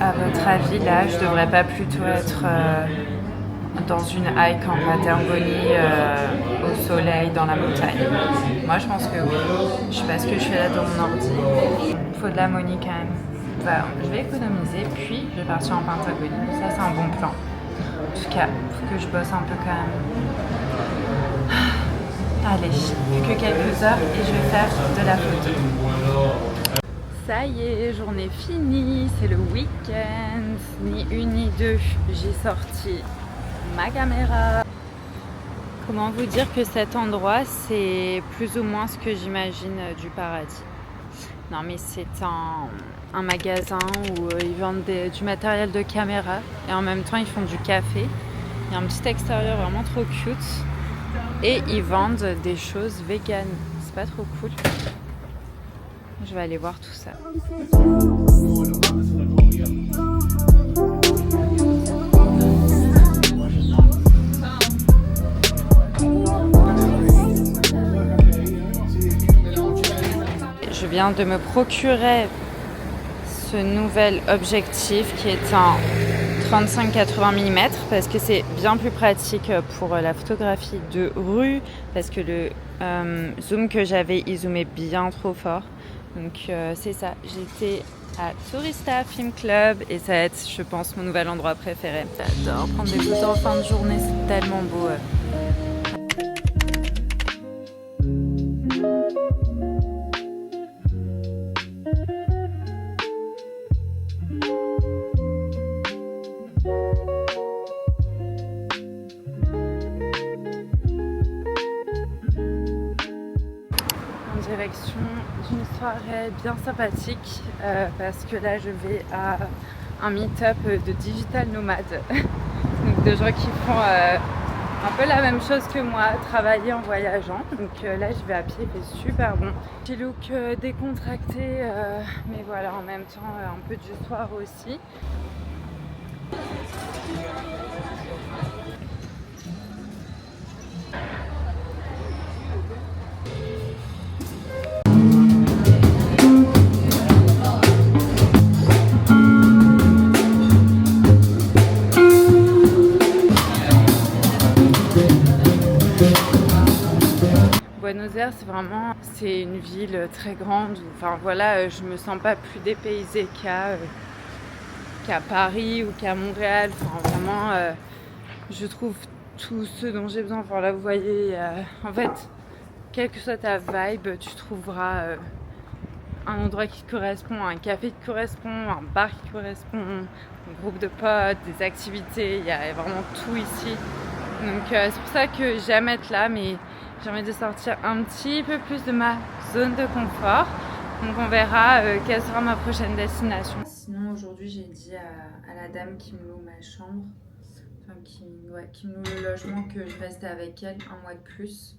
À votre avis, là, je devrais pas plutôt être dans une hike en Patagonie, au soleil, dans la montagne? Moi, je pense que oui. Je sais pas ce que je fais là dans mon ordi. Il faut de la money quand même. Bah, je vais économiser, puis je vais partir en Patagonie. Ça, c'est un bon plan. En tout cas, il faut que je bosse un peu quand même. Allez, plus que quelques heures et je vais faire de la photo. Ça y est, journée finie, c'est le week-end, ni une ni deux, j'ai sorti ma caméra. Comment vous dire que cet endroit, c'est plus ou moins ce que j'imagine du paradis. Non mais c'est un magasin où ils vendent du matériel de caméra et en même temps ils font du café. Il y a un petit extérieur vraiment trop cute et ils vendent des choses véganes, c'est pas trop cool. Je vais aller voir tout ça. Je viens de me procurer ce nouvel objectif qui est un 35-80 mm parce que c'est bien plus pratique pour la photographie de rue parce que le zoom que j'avais, il zoomait bien trop fort. Donc c'est ça, j'étais à Tourista Film Club et ça va être, je pense, mon nouvel endroit préféré. J'adore prendre des photos en fin de journée, c'est tellement beau. Direction d'une soirée bien sympathique parce que là je vais à un meet-up de digital nomades donc de gens qui font un peu la même chose que moi, travailler en voyageant. Donc là je vais à pied, il fait super bon. Petit look décontracté mais voilà, en même temps un peu du soir aussi. Buenos Aires, c'est une ville très grande. Enfin voilà, je me sens pas plus dépaysée qu'à Paris ou qu'à Montréal. Enfin vraiment, je trouve tout ce dont j'ai besoin. Enfin là, vous voyez, en fait, quelle que soit ta vibe, tu trouveras un endroit qui te correspond, un café qui te correspond, un bar qui te correspond, un groupe de potes, des activités. Il y a vraiment tout ici. Donc c'est pour ça que j'aime être là, mais j'ai envie de sortir un petit peu plus de ma zone de confort. Donc on verra quelle sera ma prochaine destination. Sinon aujourd'hui j'ai dit à la dame qui me loue ma chambre, enfin qui me loue le logement, que je restais avec elle un mois de plus.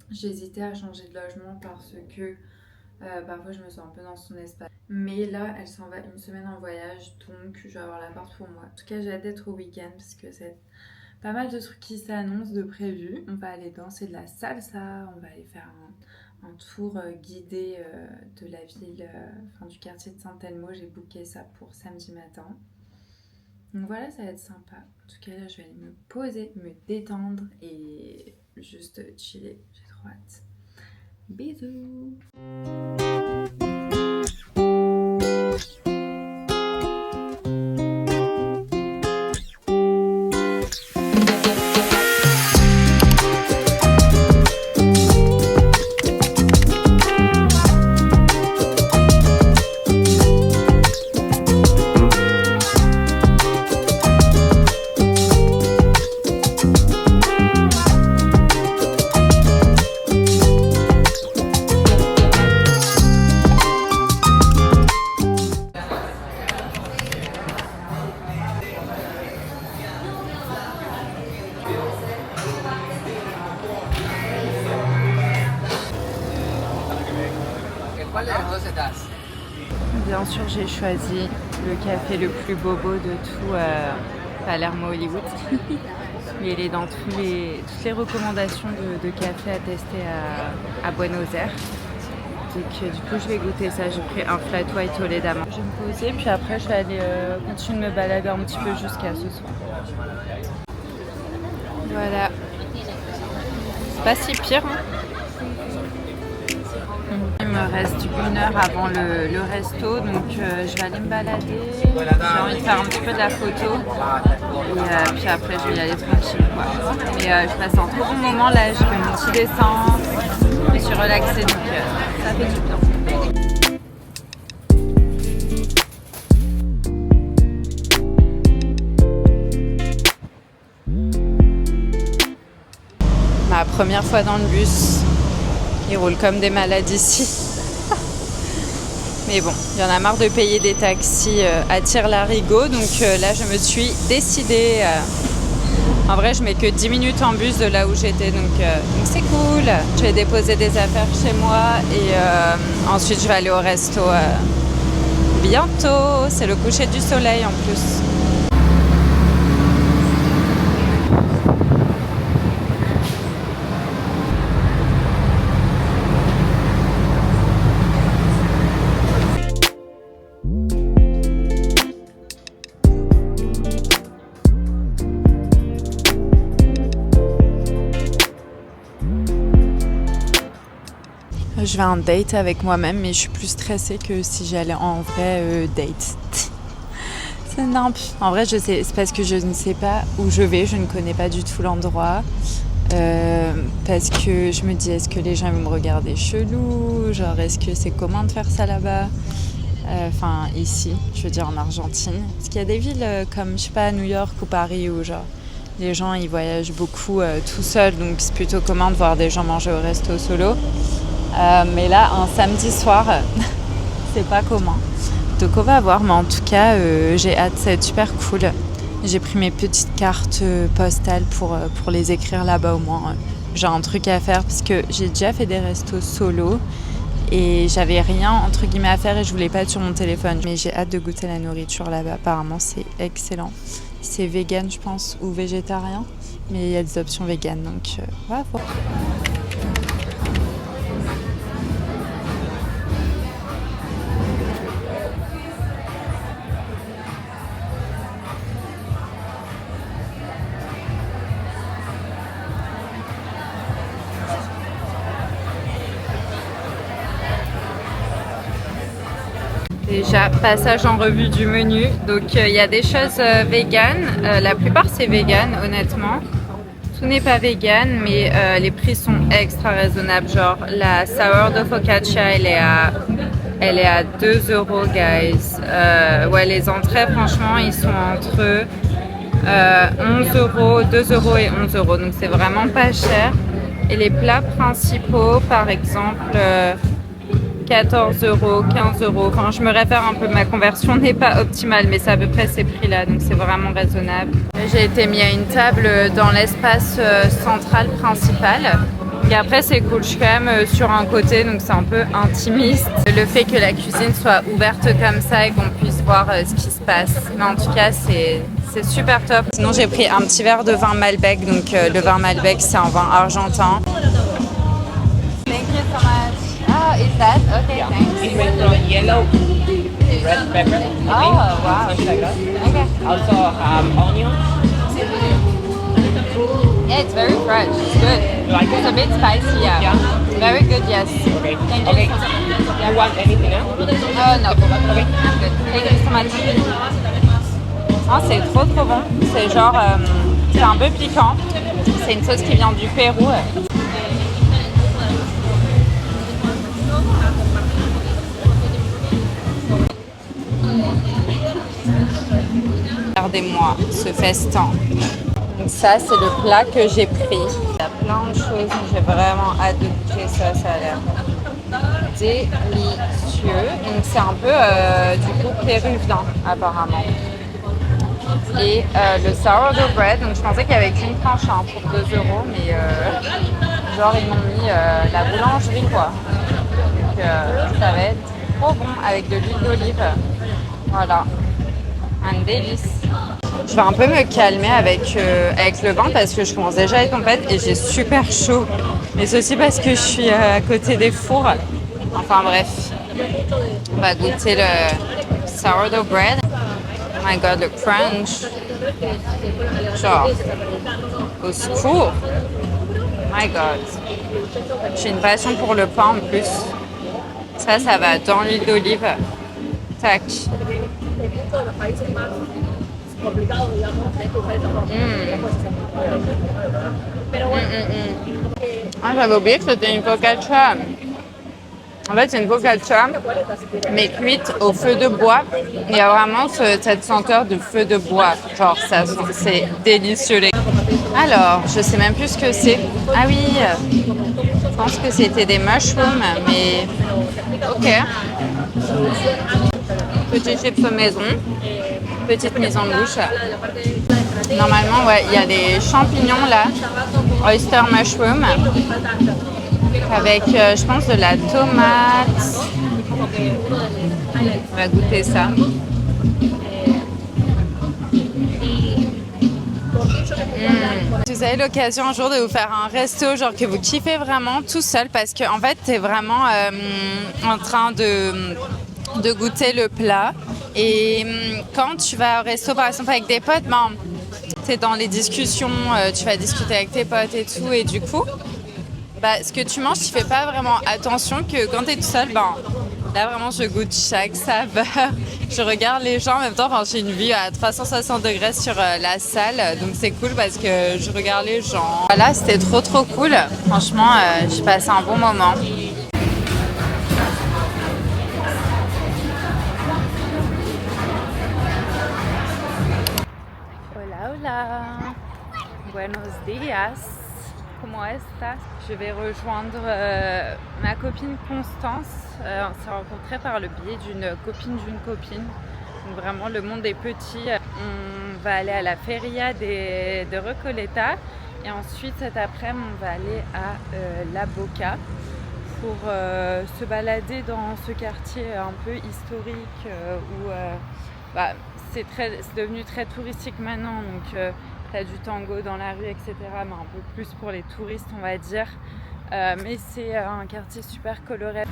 J'hésitais à changer de logement parce que parfois je me sens un peu dans son espace. Mais là elle s'en va une semaine en voyage, donc je vais avoir l'appart pour moi. En tout cas j'ai hâte d'être au week-end parce que c'est pas mal de trucs qui s'annoncent de prévu. On va aller danser de la salsa, on va aller faire un tour guidé de la ville, du quartier de San Telmo. J'ai booké ça pour samedi matin. Donc voilà, ça va être sympa. En tout cas là je vais aller me poser, me détendre et juste chiller. J'ai trop hâte. Bisous. sûr, j'ai choisi le café le plus bobo de tout Palermo Hollywood. Mais il est dans toutes les recommandations de café à tester à Buenos Aires. Donc du coup, je vais goûter ça. J'ai pris un flat white au lait d'amande. Je vais me poser, puis après, je vais aller continuer de me balader un petit peu jusqu'à ce soir. Voilà. C'est pas si pire, hein. Il me reste 1 heure avant le resto, donc je vais aller me balader. J'ai envie de faire un petit peu de la photo. Et puis après, je vais y aller tranquille, quoi. Mais je passe un trop bon moment là. Je fais mon petit dessin. Je me suis relaxée, donc ça fait du bien. Ma première fois dans le bus. Ils roulent comme des malades ici. Mais bon, il y en a marre de payer des taxis à tire-larigot. Donc là, je me suis décidée. En vrai, je mets que 10 minutes en bus de là où j'étais. Donc c'est cool. Je vais déposer des affaires chez moi. Et ensuite, je vais aller au resto bientôt. C'est le coucher du soleil en plus. Je vais à un date avec moi-même, mais je suis plus stressée que si j'allais en vrai date. C'est nimp. En vrai, je sais, c'est parce que je ne sais pas où je vais, je ne connais pas du tout l'endroit. Parce que je me dis, est-ce que les gens vont me regarder chelou? Genre, est-ce que c'est commun de faire ça là-bas? Enfin, ici, je veux dire en Argentine. Parce qu'il y a des villes comme, je sais pas, New York ou Paris où genre les gens ils voyagent beaucoup tout seuls, donc c'est plutôt commun de voir des gens manger au resto solo. Mais là, un samedi soir, c'est pas commun. Donc on va voir, mais en tout cas, j'ai hâte, ça va être super cool. J'ai pris mes petites cartes postales pour les écrire là-bas au moins. J'ai un truc à faire parce que j'ai déjà fait des restos solo et j'avais rien entre guillemets à faire et je voulais pas être sur mon téléphone. Mais j'ai hâte de goûter la nourriture là-bas. Apparemment, c'est excellent. C'est vegan, je pense, ou végétarien, mais il y a des options vegan, donc voilà. Déjà, passage en revue du menu. Donc, il y a des choses véganes. La plupart, c'est vegan, honnêtement. Tout n'est pas vegan, mais les prix sont extra raisonnables. Genre, la sourdough focaccia, elle est à 2 €, guys. Ouais, les entrées, franchement, ils sont entre 11 €, 2 € et 11 €. Donc, c'est vraiment pas cher. Et les plats principaux, par exemple... 14 €, 15 €. Enfin, je me réfère un peu, ma conversion n'est pas optimale, mais c'est à peu près ces prix-là, donc c'est vraiment raisonnable. J'ai été mis à une table dans l'espace central principal. Et après, c'est cool, je suis quand même sur un côté, donc c'est un peu intimiste. Le fait que la cuisine soit ouverte comme ça et qu'on puisse voir ce qui se passe. Mais en tout cas, c'est super top. Sinon, j'ai pris un petit verre de vin Malbec. Donc, le vin Malbec, c'est un vin argentin. Thank you so much. Oh, is that? Okay, yeah. Thanks. It went from yellow, red pepper, Oh, wow. something like that. Okay. Also onion. Yeah, it's very fresh. It's good. You like It's it? a bit spicy, yeah. Yeah. Very good, yes. Okay. Thank you. Okay. You want anything else? No. Okay. I'm good. Thank you so much. Oh, c'est trop bon. C'est genre, c'est un peu piquant. C'est une sauce qui vient du Pérou. Regardez-moi ce festin. Donc ça, c'est le plat que j'ai pris. Il y a plein de choses, j'ai vraiment hâte de goûter ça. Ça a l'air délicieux. Donc c'est un peu du coup péruvien apparemment. Et le sourdough bread. Donc je pensais qu'il y avait qu'une tranche pour 2 €, mais genre ils m'ont mis la boulangerie quoi. Donc ça va être trop bon avec de l'huile d'olive. Voilà, un délice. Je vais un peu me calmer avec le vin parce que je commence déjà à être tempête et j'ai super chaud. Mais c'est aussi parce que je suis à côté des fours. Enfin bref, on va goûter le sourdough bread. Oh my god, le crunch. Genre, au secours. Oh my god. J'ai une passion pour le pain en plus. Ça va dans l'huile d'olive. Tac. Ah, j'avais oublié que c'était une focaccia. En fait, c'est une focaccia, mais cuite au feu de bois. Il y a vraiment cette senteur de feu de bois. Genre, c'est délicieux. Alors, je sais même plus ce que c'est. Ah oui, je pense que c'était des mushrooms, mais ok. Petit chips maison, petite mise en bouche. Normalement, ouais, il y a des champignons là, oyster mushroom, avec, je pense, de la tomate. On va goûter ça. Si vous avez l'occasion un jour de vous faire un resto genre que vous kiffez vraiment tout seul parce que en fait t'es vraiment en train de goûter le plat et quand tu vas au resto par exemple avec des potes, ben, t'es dans les discussions, tu vas discuter avec tes potes et tout et du coup bah, ce que tu manges, tu fais pas vraiment attention que quand t'es tout seul, ben là vraiment je goûte chaque saveur, je regarde les gens en même temps, enfin, j'ai une vue à 360 degrés sur la salle, donc c'est cool parce que je regarde les gens. Voilà, c'était trop cool, franchement j'ai passé un bon moment. Hola, hola, buenos días. Comment estás? Je vais rejoindre ma copine Constance. On s'est rencontrés par le biais d'une copine d'une copine. Donc vraiment, le monde est petit. On va aller à la feria de Recoleta. Et ensuite, cet après-midi, on va aller à La Boca pour se balader dans ce quartier un peu historique où bah, c'est devenu très touristique maintenant. Donc, t'as du tango dans la rue, etc. Mais un peu plus pour les touristes, on va dire. Mais c'est un quartier super coloré.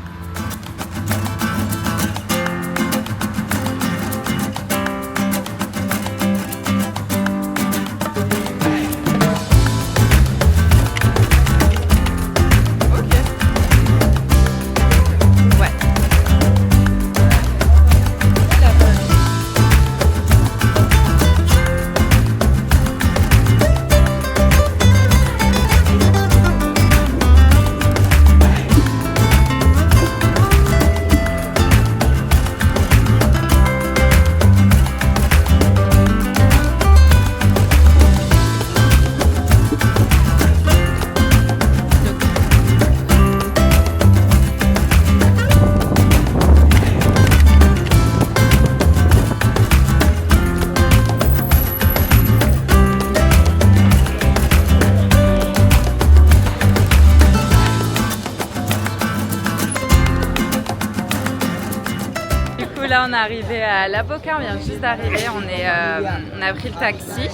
Là on est arrivé à La Boca, on vient juste d'arriver, on a pris le taxi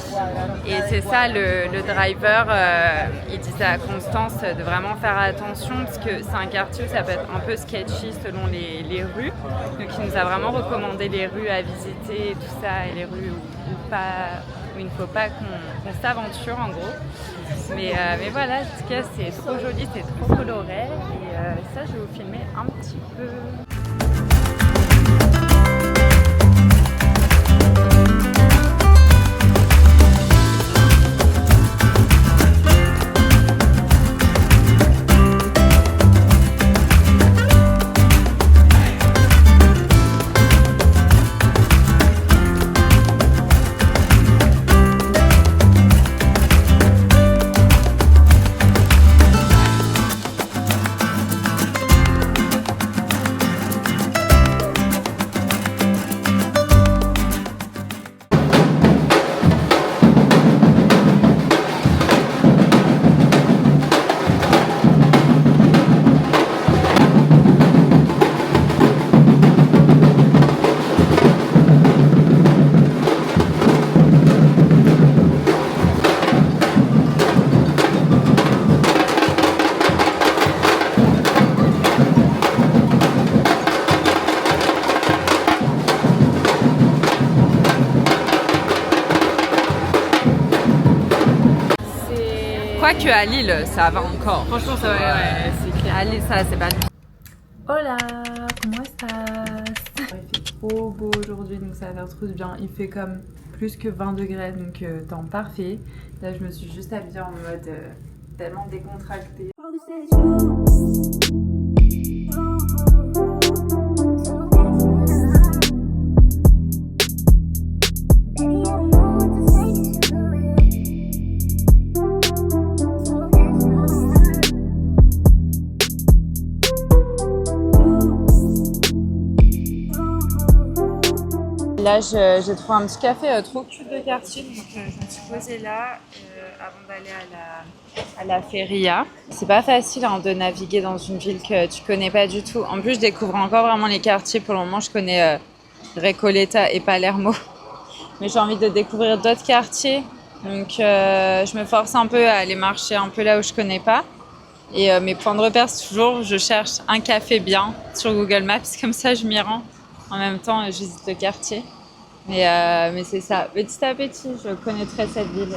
et c'est ça le driver, il disait à Constance de vraiment faire attention parce que c'est un quartier où ça peut être un peu sketchy selon les rues, donc il nous a vraiment recommandé les rues à visiter et tout ça et les rues où il ne faut pas qu'on s'aventure en gros. Mais voilà, en tout cas c'est trop joli, c'est trop coloré et ça je vais vous filmer un petit peu. Quoique à Lille, ça va encore. Franchement, ça va, ouais, c'est clair. À Lille, ça, c'est pas... Hola, comment estás? Il fait trop beau aujourd'hui, donc ça va faire trop bien. Il fait comme plus que 20 degrés, donc temps parfait. Là, je me suis juste habillée en mode tellement décontractée. Là, j'ai trouvé un petit café trop cute de quartier, donc je me suis posée là avant d'aller à la feria. C'est pas facile de naviguer dans une ville que tu connais pas du tout. En plus, je découvre encore vraiment les quartiers. Pour le moment, je connais Recoleta et Palermo. Mais j'ai envie de découvrir d'autres quartiers. Donc, je me force un peu à aller marcher un peu là où je connais pas. Et mes points de repère, c'est toujours, je cherche un café bien sur Google Maps. Comme ça, je m'y rends. En même temps, je visite le quartier. Mais c'est ça. Petit à petit, je connaîtrai cette ville.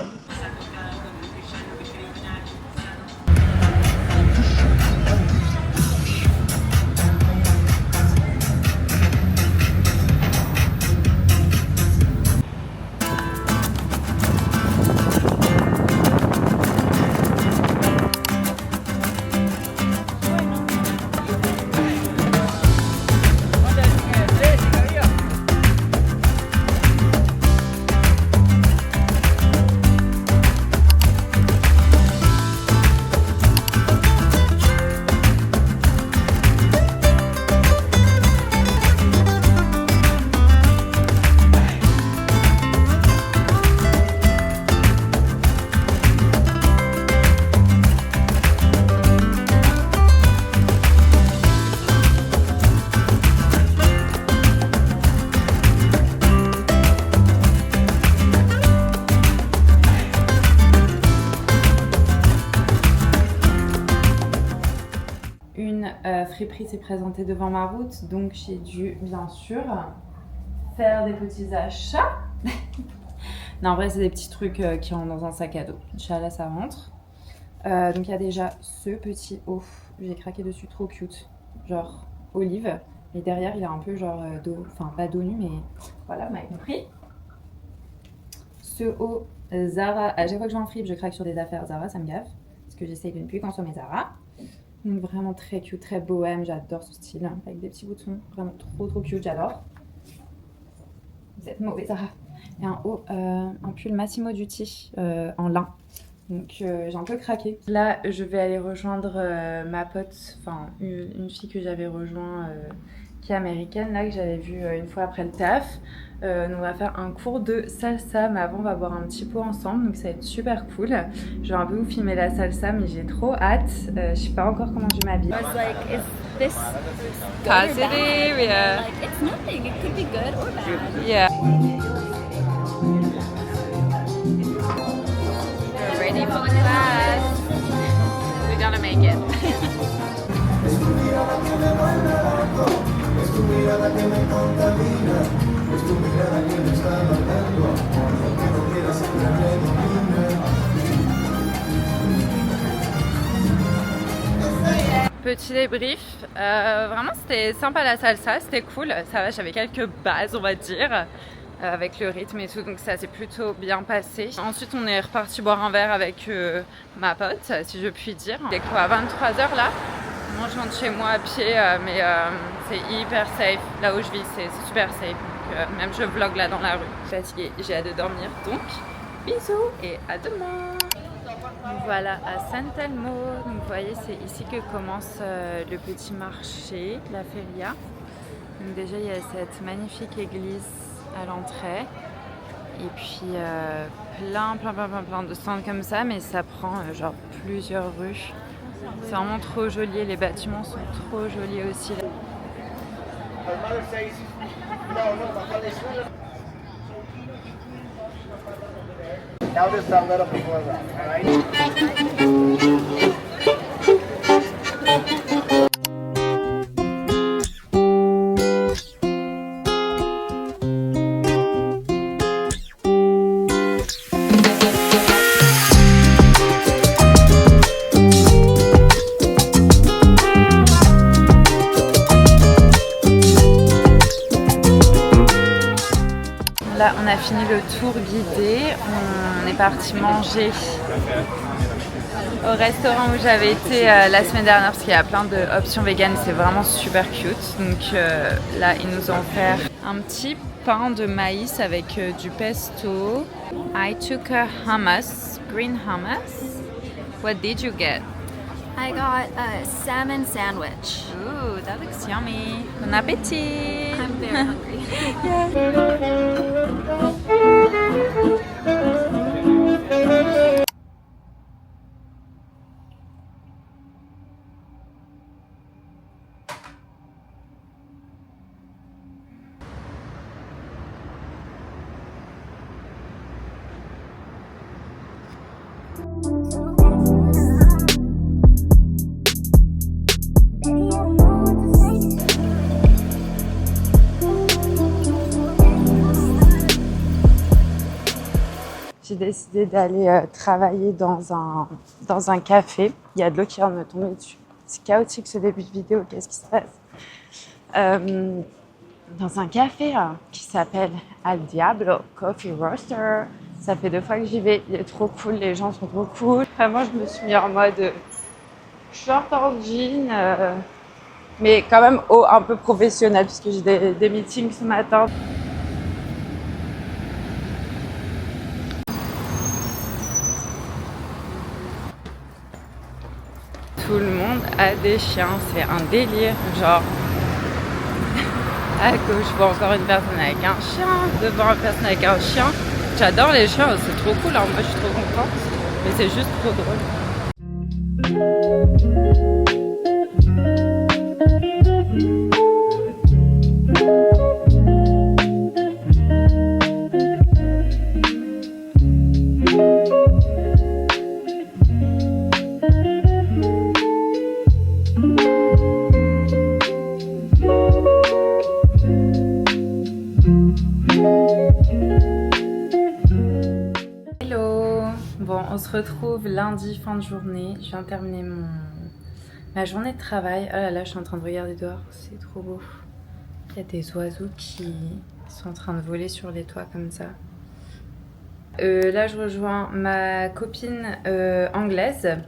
Friperie s'est présentée devant ma route, donc j'ai dû bien sûr faire des petits achats. Non, en vrai, c'est des petits trucs qui rentrent dans un sac à dos. Inch'Allah, ça rentre. Donc il y a déjà ce petit haut, j'ai craqué dessus, trop cute, genre olive. Et derrière, il a un peu genre dos, enfin pas dos nu, mais voilà, vous m'avez compris. Ce haut Zara, à chaque fois que je vais en fripe, je craque sur des affaires Zara, ça me gaffe, parce que j'essaye de ne plus consommer Zara. Donc vraiment très cute, très bohème, j'adore ce style, avec des petits boutons, vraiment trop cute, j'adore. Vous êtes mauvais Zara. Et un haut, un pull Massimo Dutti en lin. Donc j'ai un peu craqué. Là, je vais aller rejoindre ma pote, enfin une fille que j'avais rejoint, qui est américaine, là, que j'avais vue une fois après le taf. Nous on va faire un cours de salsa, mais avant on va boire un petit pot ensemble, donc ça va être super cool. Je vais un peu vous filmer la salsa, mais j'ai trop hâte. Je sais pas encore comment je m'habille. Like, is this Positive, yeah. like it's nothing. It could be good or bad. Yeah. We're ready for the class. We're gonna make it. Petit débrief, vraiment c'était sympa la salsa, c'était cool, ça va, j'avais quelques bases on va dire, avec le rythme et tout, donc ça s'est plutôt bien passé. Ensuite on est reparti boire un verre avec ma pote, si je puis dire. Il est quoi, à 23h là? Moi je rentre chez moi à pied, mais c'est hyper safe, là où je vis c'est super safe, donc même je vlog là dans la rue. Je suis fatiguée, j'ai hâte de dormir, donc bisous et à demain. Voilà, à San Telmo, donc vous voyez c'est ici que commence le petit marché, la feria. Donc déjà il y a cette magnifique église à l'entrée et puis plein de stands comme ça, mais ça prend genre plusieurs rues. C'est vraiment trop joli, les bâtiments sont trop jolis aussi. Now just a little before that, all right? fini le tour guidé. On est parti manger au restaurant où j'avais été la semaine dernière parce qu'il y a plein d'options véganes. C'est vraiment super cute. Donc là, ils nous ont offert un petit pain de maïs avec du pesto. I took a hummus, green hummus. What did you get? I got a salmon sandwich. Ooh, that looks yummy. Bon appétit! I'm very hungry. J'ai décidé d'aller travailler dans un café. Il y a de l'eau qui vient de me tomber dessus. C'est chaotique ce début de vidéo, qu'est-ce qui se passe? Dans un café qui s'appelle Al Diablo Coffee Roaster. Ça fait 2 fois que j'y vais, il est trop cool, les gens sont trop cool. Vraiment, je me suis mis en mode short en jean, mais quand même un peu professionnel puisque j'ai des meetings ce matin. Tout le monde a des chiens, c'est un délire, genre à gauche je vois encore une personne avec un chien, devant une personne avec un chien. J'adore les chiens, c'est trop cool, hein. Moi je suis trop contente, mais c'est juste trop drôle. Bon, on se retrouve lundi, fin de journée. Je viens de terminer ma journée de travail. Oh là là, je suis en train de regarder dehors, c'est trop beau. Il y a des oiseaux qui sont en train de voler sur les toits comme ça. Là, je rejoins ma copine anglaise.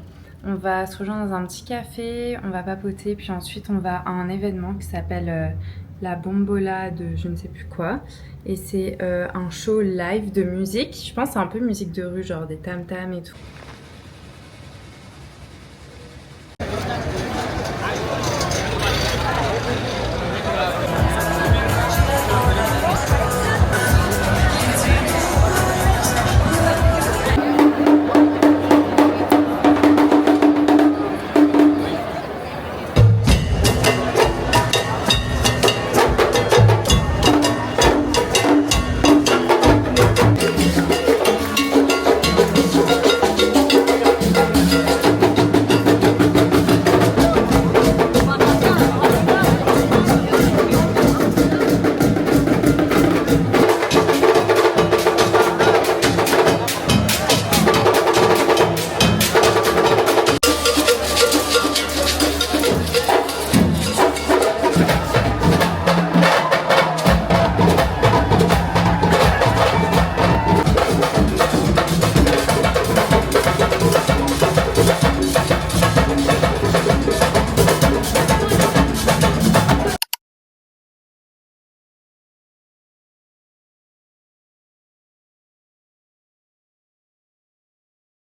On va se rejoindre dans un petit café, on va papoter, puis ensuite on va à un événement qui s'appelle la Bombola de je ne sais plus quoi. Et c'est un show live de musique. Je pense que c'est un peu musique de rue, genre des tam-tams et tout.